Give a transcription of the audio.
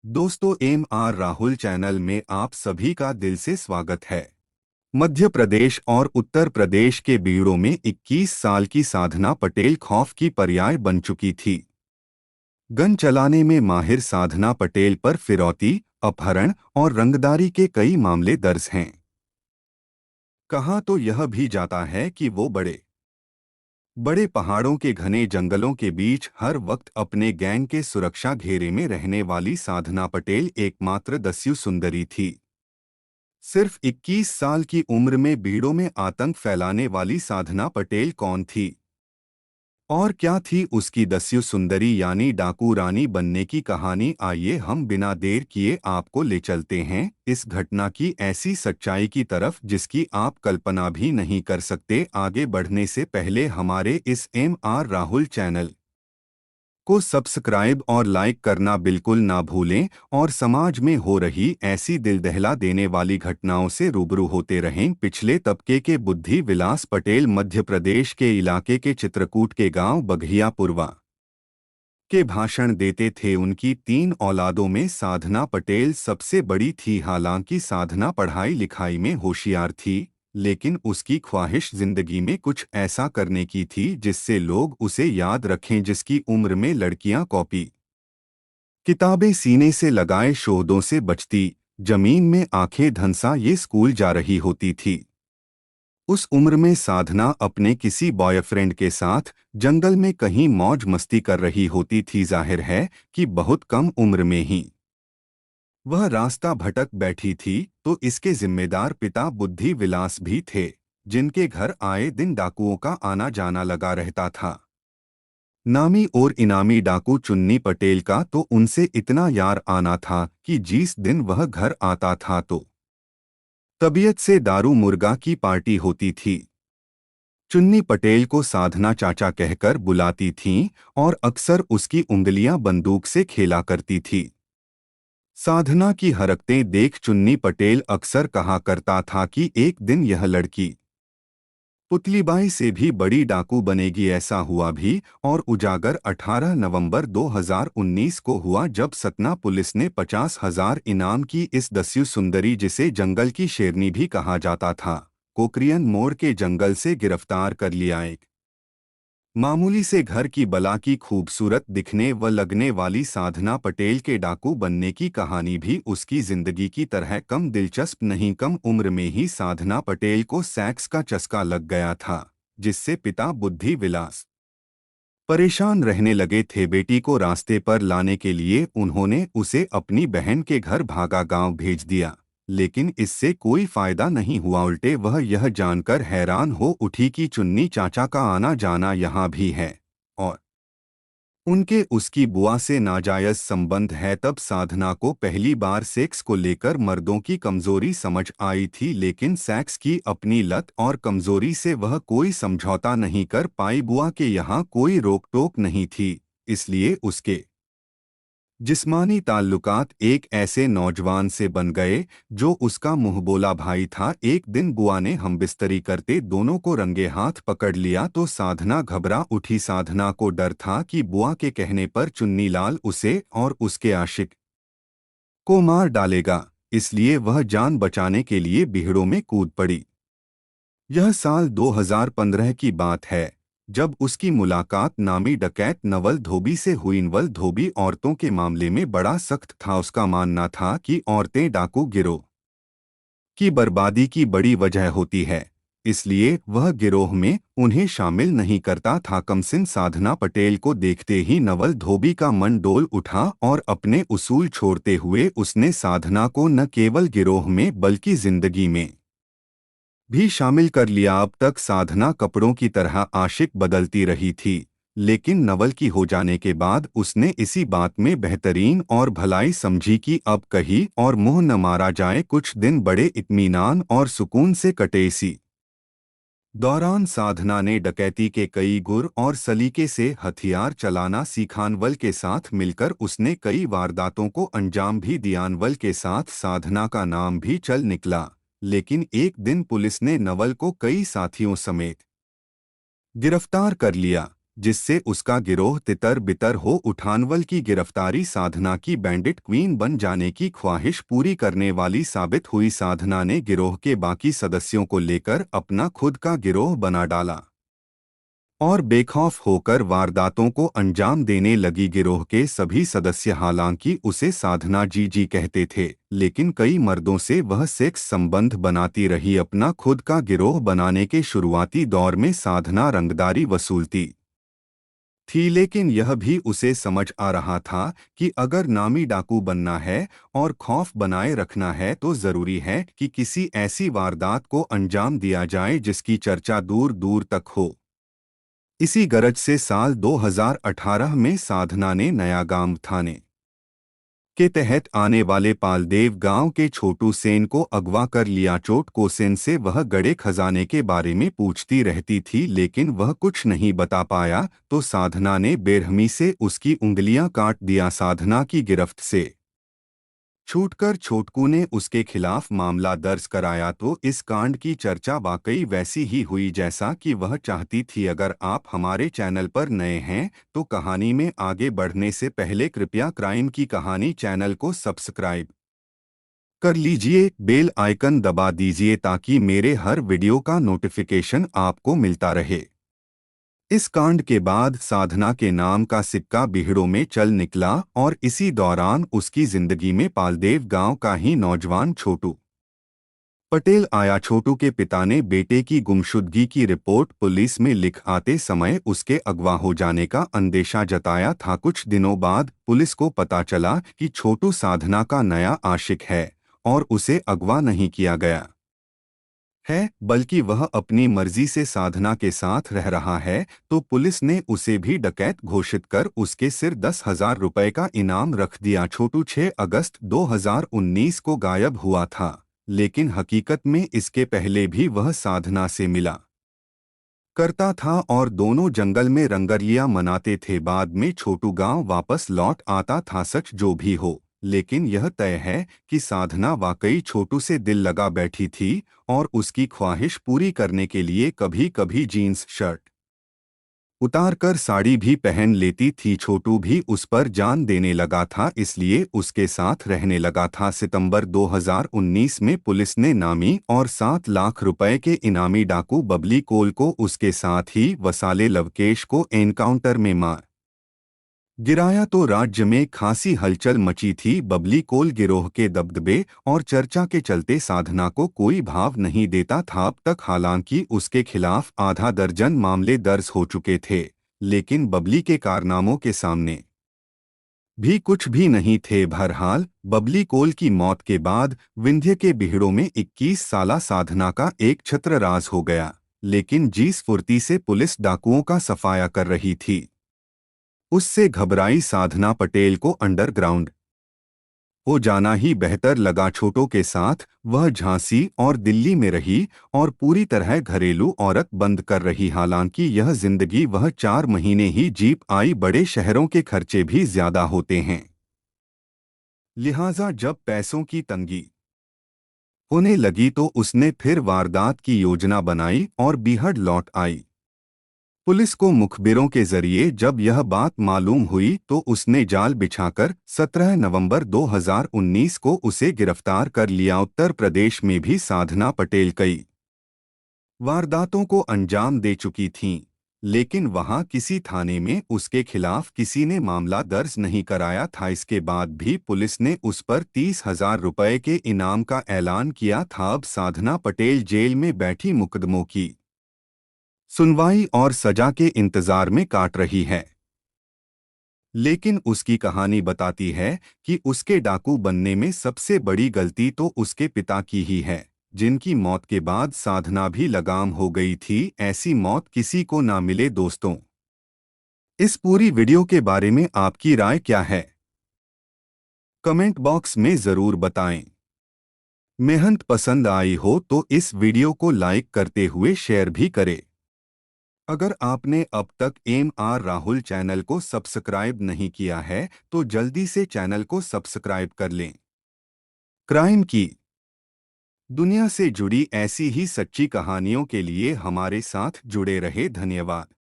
दोस्तों, M Rahul channel में आप सभी का दिल से स्वागत है। मध्य प्रदेश और उत्तर प्रदेश के बीड़ों में 21 साल की साधना पटेल खौफ की पर्याय बन चुकी थी। गन चलाने में माहिर साधना पटेल पर फिरौती, अपहरण और रंगदारी के कई मामले दर्ज हैं। कहा तो यह भी जाता है कि वो बड़े बड़े पहाड़ों के घने जंगलों के बीच हर वक्त अपने गैंग के सुरक्षा घेरे में रहने वाली साधना पटेल एकमात्र दस्यु सुंदरी थी। सिर्फ 21 साल की उम्र में भीड़ों में आतंक फैलाने वाली साधना पटेल कौन थी और क्या थी उसकी दस्यु सुंदरी यानी डाकू रानी बनने की कहानी। आइए हम बिना देर किए आपको ले चलते हैं इस घटना की ऐसी सच्चाई की तरफ जिसकी आप कल्पना भी नहीं कर सकते। आगे बढ़ने से पहले हमारे इस राहुल चैनल को सब्सक्राइब और लाइक करना बिल्कुल ना भूलें और समाज में हो रही ऐसी दिल दहला देने वाली घटनाओं से रूबरू होते रहें। पिछले तबके के बुद्धि विलास पटेल मध्य प्रदेश के इलाके के चित्रकूट के गांव बघियापुरवा के भाषण देते थे। उनकी 3 औलादों में साधना पटेल सबसे बड़ी थी। हालांकि साधना पढ़ाई लिखाई में होशियार थी, लेकिन उसकी ख्वाहिश जिंदगी में कुछ ऐसा करने की थी जिससे लोग उसे याद रखें। जिसकी उम्र में लड़कियां कॉपी किताबें सीने से लगाए शोधों से बचती, जमीन में आंखें धंसा ये स्कूल जा रही होती थी। उस उम्र में साधना अपने किसी बॉयफ्रेंड के साथ जंगल में कहीं मौज मस्ती कर रही होती थी। जाहिर है कि बहुत कम उम्र में ही वह रास्ता भटक बैठी थी, तो इसके जिम्मेदार पिता बुद्धि विलास भी थे, जिनके घर आए दिन डाकुओं का आना जाना लगा रहता था। नामी और इनामी डाकू चुन्नी पटेल का तो उनसे इतना यार आना था कि जिस दिन वह घर आता था तो तबीयत से दारू मुर्गा की पार्टी होती थी। चुन्नी पटेल को साधना चाचा कहकर बुलाती थीं और अक्सर उसकी उंगलियां बंदूक से खेला करती थी। साधना की हरकतें देख चुन्नी पटेल अक्सर कहा करता था कि एक दिन यह लड़की पुतलीबाई से भी बड़ी डाकू बनेगी। ऐसा हुआ भी और उजागर 18 नवंबर 2019 को हुआ, जब सतना पुलिस ने 50,000 इनाम की इस दस्यु सुंदरी, जिसे जंगल की शेरनी भी कहा जाता था, कोकरियन मोड़ के जंगल से गिरफ्तार कर लिया। एक मामूली से घर की बला की खूबसूरत दिखने व लगने वाली साधना पटेल के डाकू बनने की कहानी भी उसकी जिंदगी की तरह कम दिलचस्प नहीं। कम उम्र में ही साधना पटेल को सेक्स का चस्का लग गया था, जिससे पिता बुद्धि विलास परेशान रहने लगे थे। बेटी को रास्ते पर लाने के लिए उन्होंने उसे अपनी बहन के घर भागा गांव भेज दिया, लेकिन इससे कोई फायदा नहीं हुआ। उल्टे वह यह जानकर हैरान हो उठी कि चुन्नी चाचा का आना जाना यहाँ भी है और उनके उसकी बुआ से नाजायज संबंध है। तब साधना को पहली बार सेक्स को लेकर मर्दों की कमजोरी समझ आई थी, लेकिन सेक्स की अपनी लत और कमजोरी से वह कोई समझौता नहीं कर पाई। बुआ के यहाँ कोई रोक टोक नहीं थी, इसलिए उसके जिस्मानी ताल्लुकात एक ऐसे नौजवान से बन गए जो उसका मुंहबोला भाई था। एक दिन बुआ ने हमबिस्तरी करते दोनों को रंगे हाथ पकड़ लिया तो साधना घबरा उठी। साधना को डर था कि बुआ के कहने पर चुन्नीलाल उसे और उसके आशिक को मार डालेगा, इसलिए वह जान बचाने के लिए बिहड़ों में कूद पड़ी। यह साल 2015 की बात है, जब उसकी मुलाकात नामी डकैत नवल धोबी से हुई। नवल धोबी औरतों के मामले में बड़ा सख्त था। उसका मानना था कि औरतें डाकू गिरोह की बर्बादी की बड़ी वजह होती है, इसलिए वह गिरोह में उन्हें शामिल नहीं करता था। कमसिन साधना पटेल को देखते ही नवल धोबी का मन डोल उठा और अपने उसूल छोड़ते हुए उसने साधना को न केवल गिरोह में बल्कि जिंदगी में भी शामिल कर लिया। अब तक साधना कपड़ों की तरह आशिक बदलती रही थी, लेकिन नवल की हो जाने के बाद उसने इसी बात में बेहतरीन और भलाई समझी कि अब कहीं और मुंह न मारा जाए। कुछ दिन बड़े इत्मीनान और सुकून से कटे। इसी दौरान साधना ने डकैती के कई गुर और सलीके से हथियार चलाना सीखा। नवल के साथ मिलकर उसने कई वारदातों को अंजाम भी दिया। नवल के साथ साधना का नाम भी चल निकला, लेकिन एक दिन पुलिस ने नवल को कई साथियों समेत गिरफ्तार कर लिया। जिससे उसका गिरोह तितर बितर हो। उठानवल की गिरफ्तारी साधना की बैंडिट क्वीन बन जाने की ख्वाहिश पूरी करने वाली साबित हुई। साधना ने गिरोह के बाकी सदस्यों को लेकर अपना खुद का गिरोह बना डाला और बेखौफ होकर वारदातों को अंजाम देने लगी। गिरोह के सभी सदस्य हालांकि उसे साधना जी जी कहते थे, लेकिन कई मर्दों से वह सेक्स संबंध बनाती रही। अपना खुद का गिरोह बनाने के शुरुआती दौर में साधना रंगदारी वसूलती थी, लेकिन यह भी उसे समझ आ रहा था कि अगर नामी डाकू बनना है और खौफ बनाए रखना है तो जरूरी है कि किसी ऐसी वारदात को अंजाम दिया जाए जिसकी चर्चा दूर दूर तक हो। इसी गरज से साल 2018 में साधना ने नयागाम थाने के तहत आने वाले पालदेव गांव के छोटू सेन को अगवा कर लिया। चोटको सेन से वह गड़े खजाने के बारे में पूछती रहती थी, लेकिन वह कुछ नहीं बता पाया तो साधना ने बेरहमी से उसकी उंगलियां काट दिया। साधना की गिरफ्त से छूटकर छोटकू ने उसके खिलाफ मामला दर्ज कराया तो इस कांड की चर्चा वाकई वैसी ही हुई जैसा कि वह चाहती थी। अगर आप हमारे चैनल पर नए हैं तो कहानी में आगे बढ़ने से पहले कृपया क्राइम की कहानी चैनल को सब्सक्राइब कर लीजिए, बेल आइकन दबा दीजिए ताकि मेरे हर वीडियो का नोटिफिकेशन आपको मिलता रहे। इस कांड के बाद साधना के नाम का सिक्का बिहड़ों में चल निकला और इसी दौरान उसकी जिंदगी में पालदेव गांव का ही नौजवान छोटू पटेल आया। छोटू के पिता ने बेटे की गुमशुदगी की रिपोर्ट पुलिस में लिख आते समय उसके अगवा हो जाने का अंदेशा जताया था। कुछ दिनों बाद पुलिस को पता चला कि छोटू साधना का नया आशिक है और उसे अगवा नहीं किया गया है, बल्कि वह अपनी मर्जी से साधना के साथ रह रहा है। तो पुलिस ने उसे भी डकैत घोषित कर उसके सिर 10,000 रुपए का इनाम रख दिया। छोटू 6 अगस्त 2019 को गायब हुआ था, लेकिन हकीकत में इसके पहले भी वह साधना से मिला करता था और दोनों जंगल में रंगरलियां मनाते थे। बाद में छोटू गांव वापस लौट आता था। सच जो भी हो, लेकिन यह तय है कि साधना वाकई छोटू से दिल लगा बैठी थी और उसकी ख्वाहिश पूरी करने के लिए कभी कभी जीन्स शर्ट उतारकर साड़ी भी पहन लेती थी। छोटू भी उस पर जान देने लगा था, इसलिए उसके साथ रहने लगा था। सितंबर 2019 में पुलिस ने नामी और 7 लाख रुपए के इनामी डाकू बबली कोल को उसके साथ ही वसाले लवकेश को एनकाउंटर में मार गिराया तो राज्य में खासी हलचल मची थी। बबली कोल गिरोह के दबदबे और चर्चा के चलते साधना को कोई भाव नहीं देता था। अब तक हालांकि उसके खिलाफ आधा दर्जन मामले दर्ज हो चुके थे, लेकिन बबली के कारनामों के सामने भी कुछ भी नहीं थे। बहरहाल बबली कोल की मौत के बाद विंध्य के बिहड़ों में 21 साला साधना का एक छत्र राज हो गया, लेकिन जी स्फूर्ति से पुलिस डाकुओं का सफाया कर रही थी। उससे घबराई साधना पटेल को अंडरग्राउंड हो जाना ही बेहतर लगा। छोटों के साथ वह झांसी और दिल्ली में रही और पूरी तरह घरेलू औरत बंद कर रही। हालांकि यह जिंदगी वह 4 महीने ही जीप आई, बड़े शहरों के खर्चे भी ज्यादा होते हैं, लिहाजा जब पैसों की तंगी होने लगी तो उसने फिर वारदात की योजना बनाई और बीहड़ लौट आई। पुलिस को मुखबिरों के जरिए जब यह बात मालूम हुई तो उसने जाल बिछाकर 17 नवंबर 2019 को उसे गिरफ्तार कर लिया। उत्तर प्रदेश में भी साधना पटेल कई वारदातों को अंजाम दे चुकी थीं, लेकिन वहां किसी थाने में उसके खिलाफ किसी ने मामला दर्ज नहीं कराया था। इसके बाद भी पुलिस ने उस पर 30,000 रुपए के इनाम का ऐलान किया था। अब साधना पटेल जेल में बैठी मुकदमों की सुनवाई और सजा के इंतजार में काट रही है, लेकिन उसकी कहानी बताती है कि उसके डाकू बनने में सबसे बड़ी गलती तो उसके पिता की ही है, जिनकी मौत के बाद साधना भी लगाम हो गई थी। ऐसी मौत किसी को ना मिले। दोस्तों, इस पूरी वीडियो के बारे में आपकी राय क्या है? कमेंट बॉक्स में जरूर बताएं। मेहनत पसंद आई हो तो इस वीडियो को लाइक करते हुए शेयर भी करें। अगर आपने अब तक एम.आर. राहुल चैनल को सब्सक्राइब नहीं किया है तो जल्दी से चैनल को सब्सक्राइब कर लें। क्राइम की दुनिया से जुड़ी ऐसी ही सच्ची कहानियों के लिए हमारे साथ जुड़े रहे। धन्यवाद।